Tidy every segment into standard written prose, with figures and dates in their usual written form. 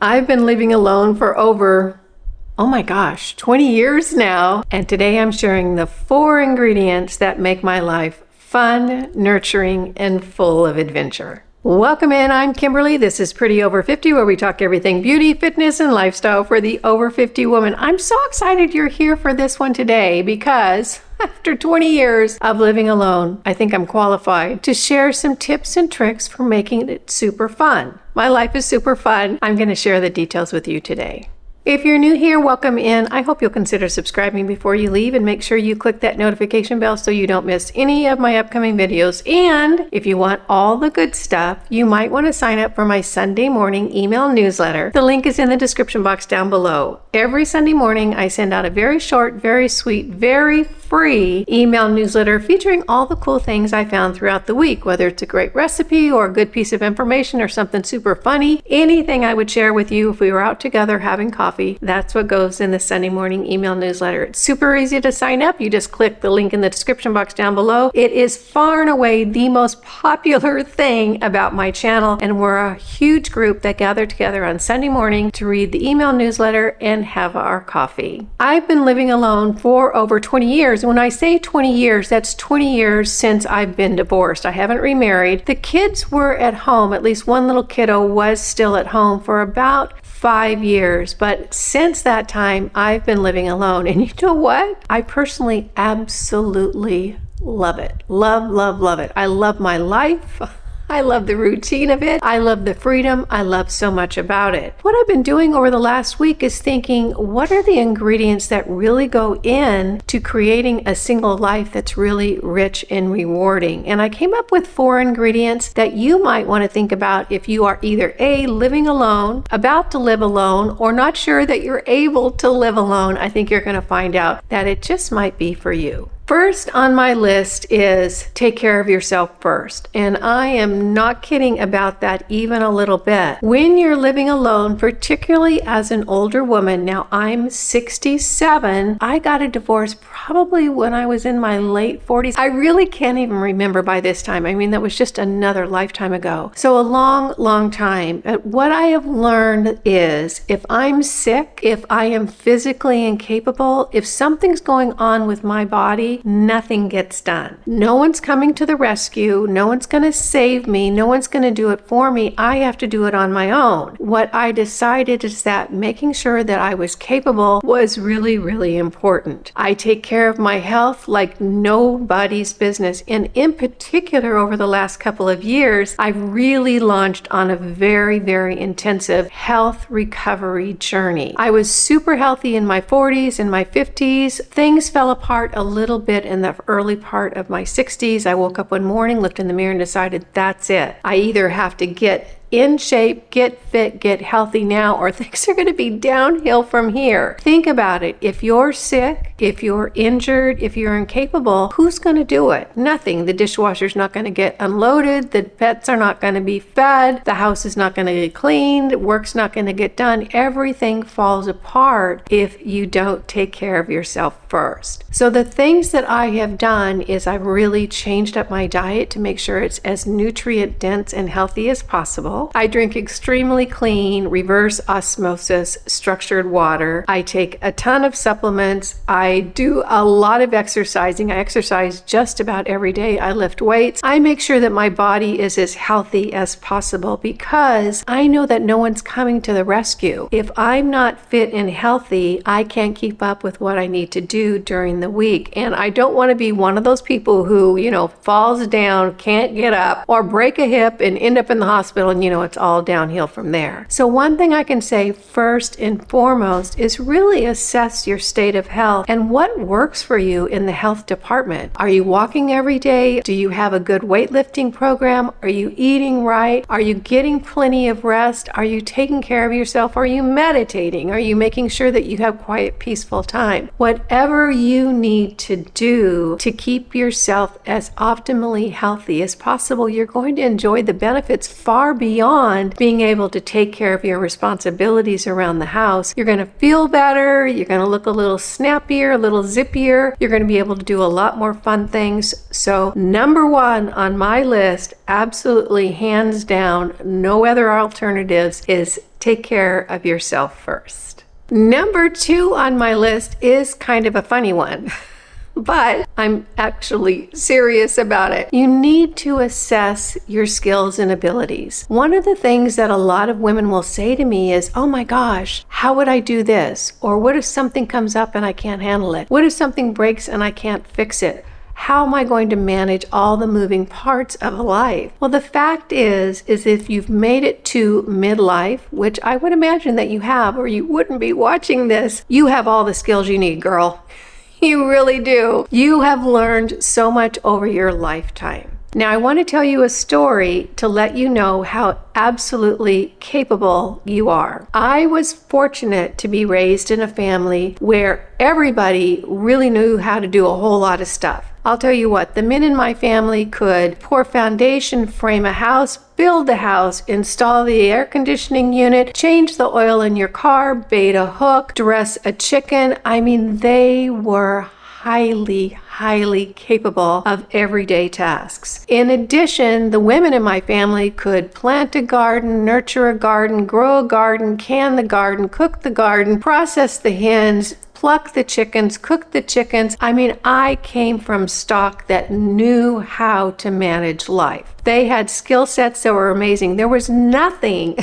I've been living alone for over, oh my gosh, 20 years now. And today I'm sharing the 4 ingredients that make my life fun, nurturing, and full of adventure. Welcome in, I'm Kimberly. This is Pretty Over 50, where we talk everything beauty, fitness, and lifestyle for the over 50 woman. I'm so excited you're here for this one today because after 20 years of living alone, I think I'm qualified to share some tips and tricks for making it super fun. My life is super fun. I'm going to share the details with you today. If you're new here, welcome in. I hope you'll consider subscribing before you leave and make sure you click that notification bell so you don't miss any of my upcoming videos. And if you want all the good stuff, you might want to sign up for my Sunday morning email newsletter. The link is in the description box down below. Every Sunday morning, I send out a very short, very sweet, very free email newsletter featuring all the cool things I found throughout the week, whether it's a great recipe or a good piece of information or something super funny. Anything I would share with you if we were out together having coffee, that's what goes in the Sunday morning email newsletter. It's super easy to sign up. You just click the link in the description box down below. It is far and away the most popular thing about my channel, and we're a huge group that gather together on Sunday morning to read the email newsletter and have our coffee. I've been living alone for over 20 years. When I say 20 years, that's 20 years since I've been divorced. I haven't remarried. The kids were at home. At least one little kiddo was still at home for about 5 years. But since that time, I've been living alone. And you know what? I personally absolutely love it. Love, love, love it. I love my life. I love the routine of it. I love the freedom. I love so much about it. What I've been doing over the last week is thinking, what are the ingredients that really go in to creating a single life that's really rich and rewarding? And I came up with 4 ingredients that you might want to think about if you are either A, living alone, about to live alone, or not sure that you're able to live alone. I think you're going to find out that it just might be for you. First on my list is take care of yourself first. And I am not kidding about that even a little bit. When you're living alone, particularly as an older woman, now I'm 67, I got a divorce probably when I was in my late 40s. I really can't even remember by this time. I mean, that was just another lifetime ago. So a long, long time. But what I have learned is if I'm sick, if I am physically incapable, if something's going on with my body, nothing gets done. No one's coming to the rescue. No one's going to save me. No one's going to do it for me. I have to do it on my own. What I decided is that making sure that I was capable was really, really important. I take care of my health like nobody's business. And in particular, over the last couple of years, I've really launched on a very, very intensive health recovery journey. I was super healthy in my 40s and my 50s. Things fell apart a little bit in the early part of my 60s. I woke up one morning, looked in the mirror, and decided that's it. I either have to get in shape, get fit, get healthy now, or things are going to be downhill from here. Think about it. If you're sick, if you're injured, if you're incapable, who's going to do it? Nothing. The dishwasher's not going to get unloaded. The pets are not going to be fed. The house is not going to get cleaned. Work's not going to get done. Everything falls apart if you don't take care of yourself first. So the things that I have done is I've really changed up my diet to make sure it's as nutrient dense and healthy as possible. I drink extremely clean, reverse osmosis, structured water. I take a ton of supplements. I do a lot of exercising. I exercise just about every day. I lift weights. I make sure that my body is as healthy as possible because I know that no one's coming to the rescue. If I'm not fit and healthy, I can't keep up with what I need to do during the week. And I don't want to be one of those people who, falls down, can't get up, or break a hip and end up in the hospital and it's all downhill from there. So one thing I can say first and foremost is really assess your state of health and what works for you in the health department. Are you walking every day? Do you have a good weightlifting program? Are you eating right? Are you getting plenty of rest? Are you taking care of yourself? Are you meditating? Are you making sure that you have quiet, peaceful time? Whatever you need to do to keep yourself as optimally healthy as possible, you're going to enjoy the benefits far beyond being able to take care of your responsibilities around the house. You're going to feel better. You're going to look a little snappier, a little zippier. You're going to be able to do a lot more fun things. So number 1 on my list, absolutely hands down, no other alternatives, is take care of yourself first. Number 2 on my list is kind of a funny one, but I'm actually serious about it. You need to assess your skills and abilities. One of the things that a lot of women will say to me is, oh my gosh, how would I do this? Or what if something comes up and I can't handle it? What if something breaks and I can't fix it? How am I going to manage all the moving parts of life? Well, the fact is if you've made it to midlife, which I would imagine that you have, or you wouldn't be watching this, you have all the skills you need, girl. You really do. You have learned so much over your lifetime. Now, I want to tell you a story to let you know how absolutely capable you are. I was fortunate to be raised in a family where everybody really knew how to do a whole lot of stuff. I'll tell you what, the men in my family could pour foundation, frame a house, build a house, install the air conditioning unit, change the oil in your car, bait a hook, dress a chicken. I mean, they were highly capable of everyday tasks. In addition, the women in my family could plant a garden, nurture a garden, grow a garden, can the garden, cook the garden, process the hens, pluck the chickens, cook the chickens. I mean, I came from stock that knew how to manage life. They had skill sets that were amazing. There was nothing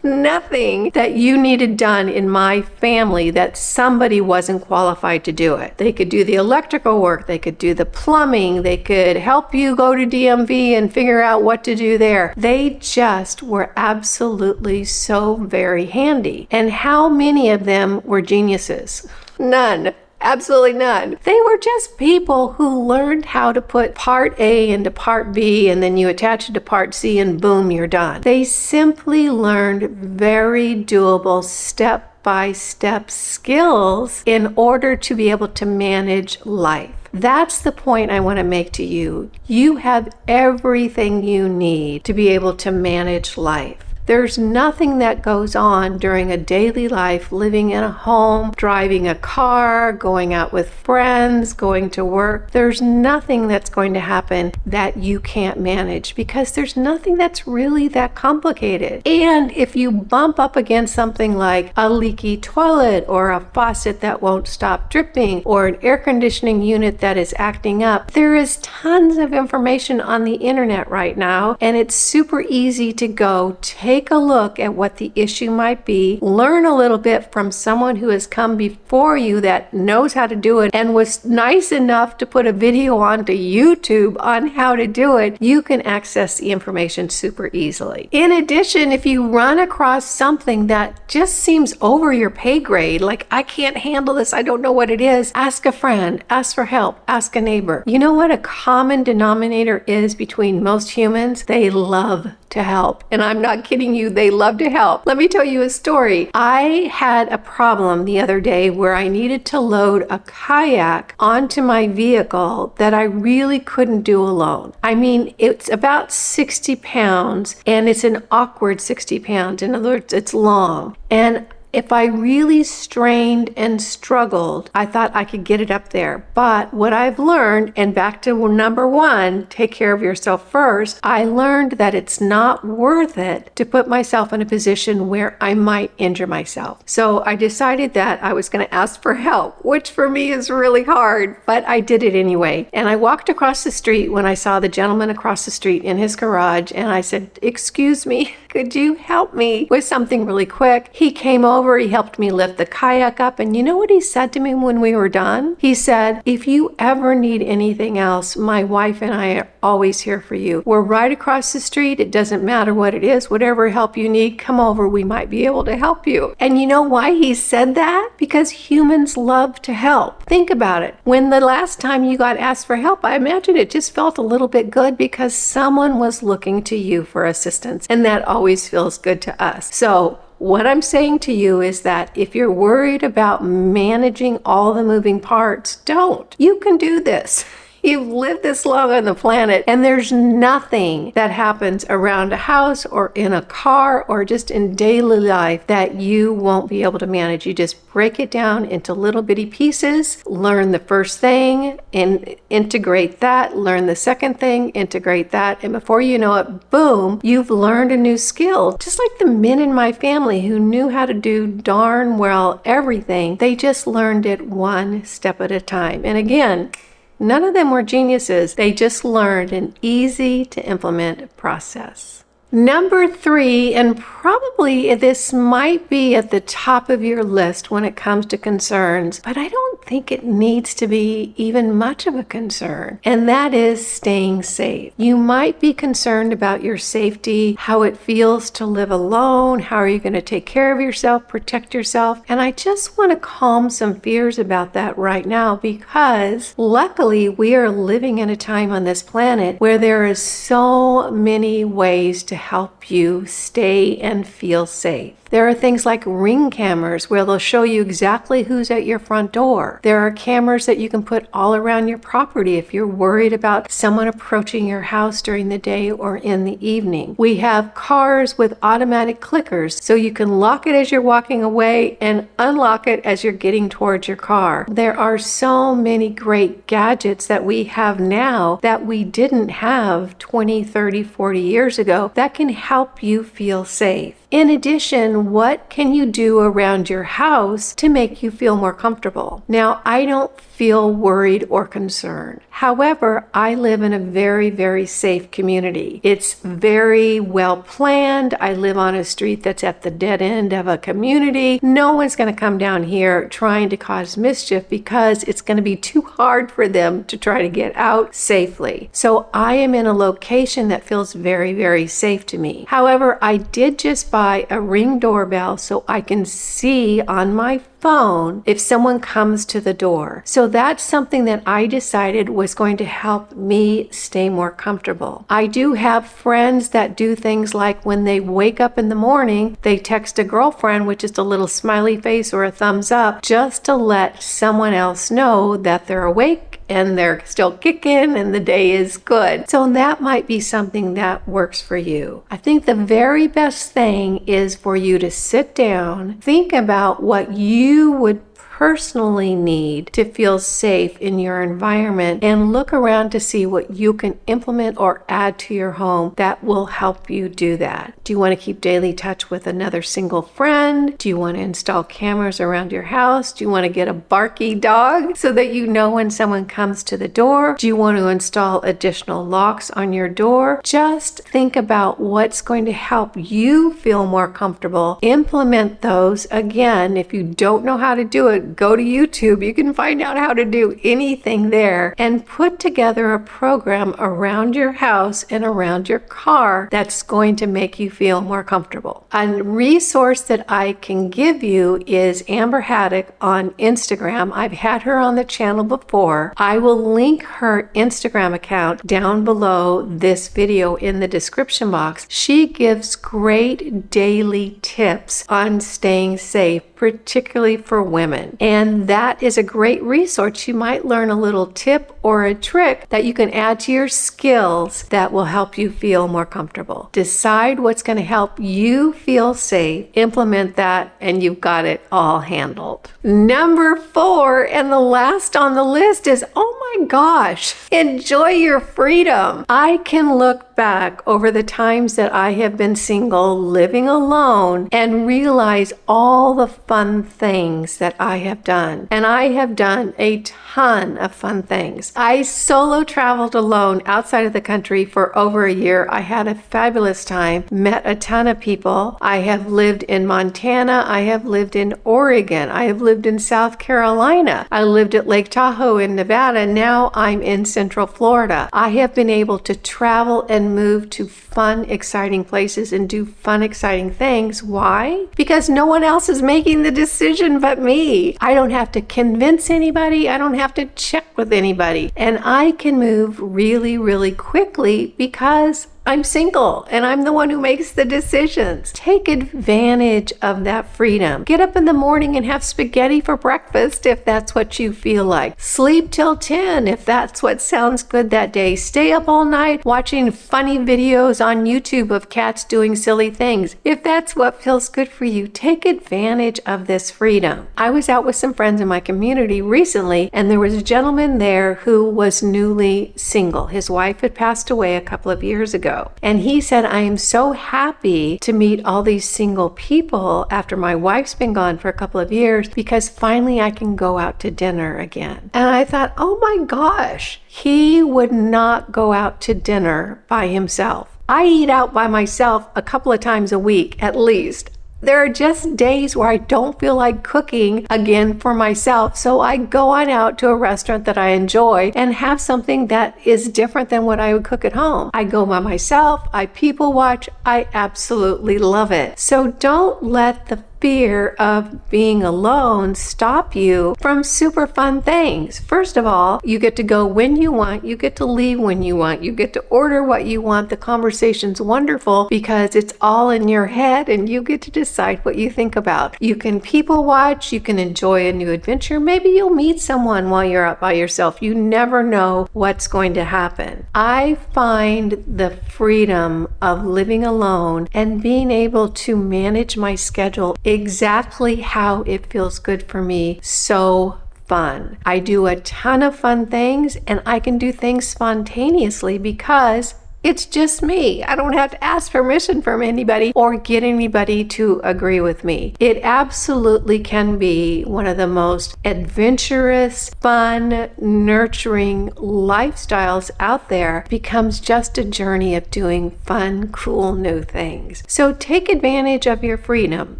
that you needed done in my family that somebody wasn't qualified to do it. They could do the electrical work, they could do the plumbing, they could help you go to DMV and figure out what to do there. They just were absolutely so very handy. And how many of them were geniuses? None. Absolutely none. They were just people who learned how to put part A into part B, and then you attach it to part C and boom, you're done. They simply learned very doable step-by-step skills in order to be able to manage life. That's the point I want to make to you. You have everything you need to be able to manage life. There's nothing that goes on during a daily life, living in a home, driving a car, going out with friends, going to work. There's nothing that's going to happen that you can't manage because there's nothing that's really that complicated. And if you bump up against something like a leaky toilet or a faucet that won't stop dripping or an air conditioning unit that is acting up, there is tons of information on the internet right now, and it's super easy to go take a look at what the issue might be, learn a little bit from someone who has come before you that knows how to do it and was nice enough to put a video onto YouTube on how to do it. You can access the information super easily. In addition, if you run across something that just seems over your pay grade, like I can't handle this, I don't know what it is, ask a friend, ask for help, ask a neighbor. You know what a common denominator is between most humans? They love to help. And I'm not kidding you, they love to help. Let me tell you a story. I had a problem the other day where I needed to load a kayak onto my vehicle that I really couldn't do alone. I mean, it's about 60 pounds and it's an awkward 60 pounds. In other words, it's long. And if I really strained and struggled, I thought I could get it up there. But what I've learned, and back to number 1, take care of yourself first, I learned that it's not worth it to put myself in a position where I might injure myself. So I decided that I was going to ask for help, which for me is really hard, but I did it anyway. And I walked across the street when I saw the gentleman across the street in his garage, and I said, "Excuse me, could you help me with something really quick?" He came over, he helped me lift the kayak up, and you know what he said to me when we were done? He said, "If you ever need anything else, my wife and I are always here for you. We're right across the street. It doesn't matter what it is. Whatever help you need, come over. We might be able to help you." And you know why he said that? Because humans love to help. Think about it. When the last time you got asked for help, I imagine it just felt a little bit good because someone was looking to you for assistance, and that always feels good to us. So what I'm saying to you is that if you're worried about managing all the moving parts, don't. You can do this. You've lived this long on the planet, and there's nothing that happens around a house or in a car or just in daily life that you won't be able to manage. You just break it down into little bitty pieces, learn the first thing and integrate that, learn the second thing, integrate that, and before you know it, boom, you've learned a new skill. Just like the men in my family who knew how to do darn well everything, they just learned it one step at a time. And again, none of them were geniuses. They just learned an easy to implement process. Number 3, and probably this might be at the top of your list when it comes to concerns, but I don't think it needs to be even much of a concern, and that is staying safe. You might be concerned about your safety, how it feels to live alone, how are you going to take care of yourself, protect yourself, and I just want to calm some fears about that right now, because luckily we are living in a time on this planet where there is so many ways to help you stay and feel safe. There are things like Ring cameras where they'll show you exactly who's at your front door. There are cameras that you can put all around your property if you're worried about someone approaching your house during the day or in the evening. We have cars with automatic clickers so you can lock it as you're walking away and unlock it as you're getting towards your car. There are so many great gadgets that we have now that we didn't have 20, 30, 40 years ago that can help you feel safe. In addition, what can you do around your house to make you feel more comfortable? Now, I don't feel worried or concerned. However, I live in a very, very safe community. It's very well planned. I live on a street that's at the dead end of a community. No one's going to come down here trying to cause mischief because it's going to be too hard for them to try to get out safely. So I am in a location that feels very, very safe to me. However, I did just buy a Ring doorbell so I can see on my phone if someone comes to the door. So that's something that I decided was going to help me stay more comfortable. I do have friends that do things like when they wake up in the morning, they text a girlfriend with just a little smiley face or a thumbs up just to let someone else know that they're awake and they're still kicking and the day is good. So that might be something that works for you. I think the very best thing is for you to sit down, think about what you would personally need to feel safe in your environment and look around to see what you can implement or add to your home that will help you do that. Do you want to keep daily touch with another single friend? Do you want to install cameras around your house? Do you want to get a barky dog so that you know when someone comes to the door? Do you want to install additional locks on your door? Just think about what's going to help you feel more comfortable. Implement those. Again, if you don't know how to do it, go to YouTube. You can find out how to do anything there and put together a program around your house and around your car that's going to make you feel more comfortable. A resource that I can give you is Amber Haddock on Instagram. I've had her on the channel before. I will link her Instagram account down below this video in the description box. She gives great daily tips on staying safe, particularly for women. And that is a great resource. You might learn a little tip or a trick that you can add to your skills that will help you feel more comfortable. Decide what's going to help you feel safe, implement that, and you've got it all handled. Number 4, and the last on the list is, oh my gosh, enjoy your freedom. I can look back over the times that I have been single, living alone, and realize all the fun things that I have done. And I have done a ton of fun things. I solo traveled alone outside of the country for over a year. I had a fabulous time, met a ton of people. I have lived in Montana. I have lived in Oregon. I have lived in South Carolina. I lived at Lake Tahoe in Nevada. Now I'm in Central Florida. I have been able to travel and move to fun, exciting places and do fun, exciting things. Why? Because no one else is making the decision but me. I don't have to convince anybody. I don't have to check with anybody. And I can move really, really quickly because I'm single and I'm the one who makes the decisions. Take advantage of that freedom. Get up in the morning and have spaghetti for breakfast if that's what you feel like. Sleep till 10 if that's what sounds good that day. Stay up all night watching funny videos on YouTube of cats doing silly things. If that's what feels good for you, take advantage of this freedom. I was out with some friends in my community recently, and there was a gentleman there who was newly single. His wife had passed away a couple of years ago. And he said, I am so happy to meet all these single people after my wife's been gone for a couple of years because finally I can go out to dinner again. And I thought, oh my gosh, he would not go out to dinner by himself. I eat out by myself a couple of times a week at least. There are just days where I don't feel like cooking again for myself, so I go on out to a restaurant that I enjoy and have something that is different than what I would cook at home. I go by myself, I people watch, I absolutely love it. So don't let the fear of being alone stop you from super fun things. First of all, you get to go when you want, you get to leave when you want, you get to order what you want. The conversation's wonderful because it's all in your head and you get to decide what you think about. You can people watch, you can enjoy a new adventure. Maybe you'll meet someone while you're out by yourself. You never know what's going to happen. I find the freedom of living alone and being able to manage my schedule exactly how it feels good for me so fun. I do a ton of fun things and I can do things spontaneously because it's just me. I don't have to ask permission from anybody or get anybody to agree with me. It absolutely can be one of the most adventurous, fun, nurturing lifestyles out there. It becomes just a journey of doing fun, cool, new things. So take advantage of your freedom.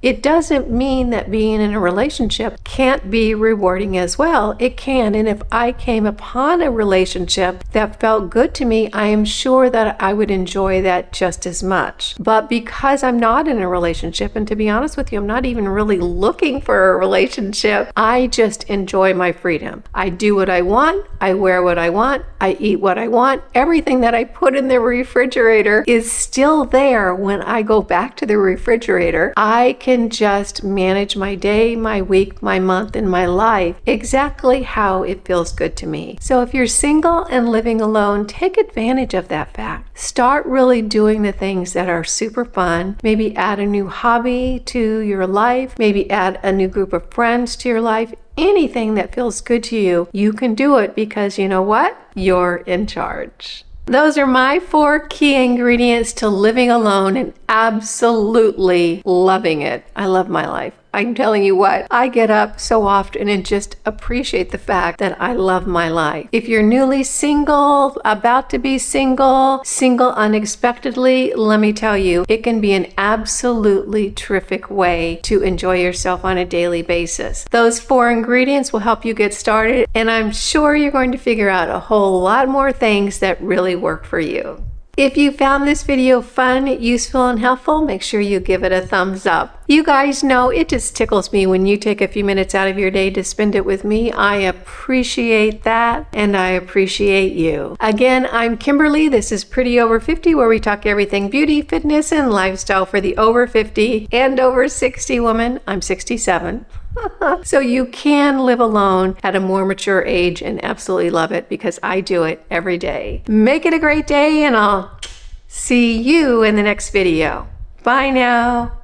It doesn't mean that being in a relationship can't be rewarding as well. It can. And if I came upon a relationship that felt good to me, I am sure that I would enjoy that just as much. But because I'm not in a relationship, and to be honest with you, I'm not even really looking for a relationship, I just enjoy my freedom. I do what I want, I wear what I want, I eat what I want. Everything that I put in the refrigerator is still there when I go back to the refrigerator. I can just manage my day, my week, my month, and my life exactly how it feels good to me. So if you're single and living alone, take advantage of that fact. Start really doing the things that are super fun. Maybe add a new hobby to your life. Maybe add a new group of friends to your life. Anything that feels good to you, you can do it because you know what? You're in charge. Those are my 4 key ingredients to living alone and absolutely loving it. I love my life. I'm telling you what, I get up so often and just appreciate the fact that I love my life. If you're newly single, about to be single unexpectedly, let me tell you, it can be an absolutely terrific way to enjoy yourself on a daily basis. Those 4 ingredients will help you get started, and I'm sure you're going to figure out a whole lot more things that really work for you. If you found this video fun, useful, and helpful, make sure you give it a thumbs up. You guys know it just tickles me when you take a few minutes out of your day to spend it with me. I appreciate that, and I appreciate you. Again, I'm Kimberly. This is Pretty Over 50, where we talk everything beauty, fitness, and lifestyle for the over 50 and over 60 woman. I'm 67. So you can live alone at a more mature age and absolutely love it because I do it every day. Make it a great day, and I'll see you in the next video. Bye now.